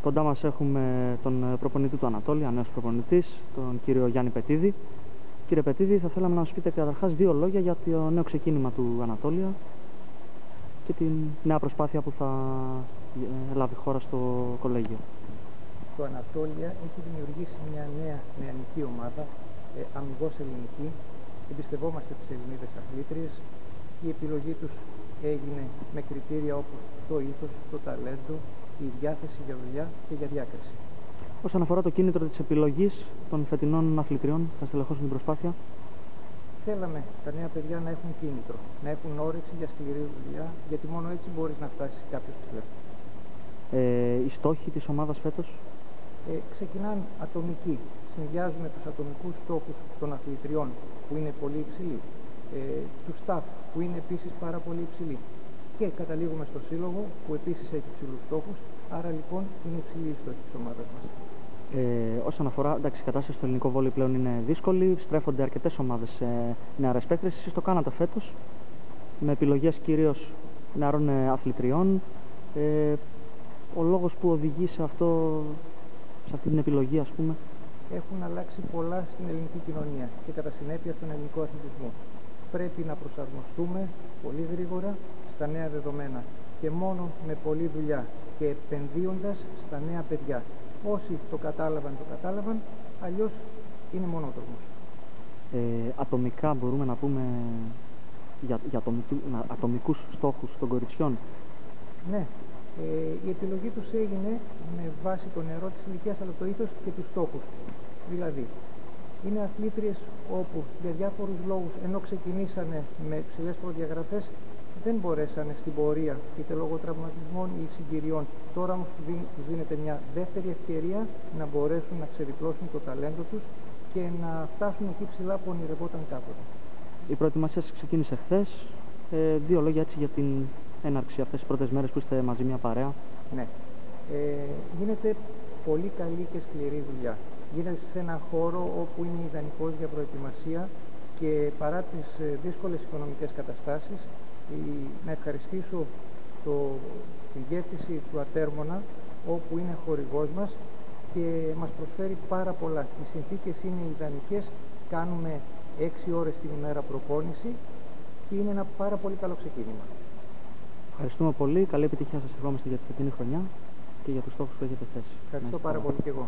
Κοντά μας έχουμε τον προπονητή του Ανατόλια, νέος προπονητής, τον κύριο Γιάννη Πετίδη. Κύριε Πετίδη, θα θέλαμε να μας πείτε καταρχάς δύο λόγια για το νέο ξεκίνημα του Ανατόλια και την νέα προσπάθεια που θα λάβει χώρα στο κολέγιο. Το Ανατόλια έχει δημιουργήσει μια νέα νεανική ομάδα, αμιγώς ελληνική. Εμπιστευόμαστε τις Ελληνίδες αθλήτριες. Η επιλογή τους έγινε με κριτήρια όπως το ήθος, το ταλέντο, η διάθεση για δουλειά και για διάκριση. Όσον αφορά το κίνητρο της επιλογής των φετινών αθλητριών, θα στελεχώσουν την προσπάθεια. Θέλαμε τα νέα παιδιά να έχουν κίνητρο, να έχουν όρεξη για σκληρή δουλειά, γιατί μόνο έτσι μπορείς να φτάσεις κάποιος ψηλά. Οι στόχοι της ομάδας φέτος? Ξεκινάνε ατομικοί. Συνδυάζουμε τους ατομικούς στόχους των αθλητριών, που είναι πολύ υψηλοί, του staff, που είναι επίσης πάρα πολύ υψηλοί. Και καταλήγουμε στο σύλλογο, που επίσης έχει υψηλούς στόχους, άρα λοιπόν είναι υψηλή η στόχη της ομάδας μας. Όσον αφορά, εντάξει, η κατάσταση στο ελληνικό βόλεϊ πλέον είναι δύσκολη, στρέφονται αρκετές ομάδες σε νεαρές παίκτρες. Εσείς το κάνατε φέτος, με επιλογές κυρίως νεαρών αθλητριών. Ο λόγος που οδηγεί σε αυτή την επιλογή, ας πούμε? Έχουν αλλάξει πολλά στην ελληνική κοινωνία και κατά συνέπεια στον ελληνικό αθλητισμό. Πρέπει να προσαρμοστούμε πολύ γρήγορα στα νέα δεδομένα και μόνο με πολλή δουλειά και επενδύοντας στα νέα παιδιά. Όσοι το κατάλαβαν, αλλιώς είναι μονόδρομος. Ατομικά μπορούμε να πούμε για ατομικούς στόχους των κοριτσιών? Ναι. Η επιλογή τους έγινε με βάση το νεαρό της ηλικίας, αλλά το ήθος και τους στόχους. Δηλαδή, είναι αθλήτριες όπου για διάφορους λόγους, ενώ ξεκινήσανε με ψηλές προδιαγραφές, δεν μπορέσανε στην πορεία, είτε λόγω τραυματισμών ή συγκυριών. Τώρα όμως τους δίνεται μια δεύτερη ευκαιρία να μπορέσουν να ξεδιπλώσουν το ταλέντο τους και να φτάσουν εκεί ψηλά που ονειρευόταν κάποτε. Η προετοιμασία σας ξεκίνησε χθες. Δύο λόγια έτσι για την έναρξη αυτές τις πρώτες μέρες που είστε μαζί μια παρέα. Ναι. Γίνεται πολύ καλή και σκληρή δουλειά. Γίνεται σε έναν χώρο όπου είναι ιδανικός για προετοιμασία και παρά τις δύσκολες οικονομικές καταστάσεις, να ευχαριστήσω την γέφυση του Ατέρμονα, όπου είναι χορηγός μας και μας προσφέρει πάρα πολλά. Οι συνθήκες είναι ιδανικές, κάνουμε 6 ώρες την ημέρα προπόνηση και είναι ένα πάρα πολύ καλό ξεκίνημα. Ευχαριστούμε πολύ. Καλή επιτυχία σας ευχόμαστε για τη φετινή χρονιά και για τους στόχους που έχετε θέσει. Ευχαριστώ πάρα πολύ και εγώ.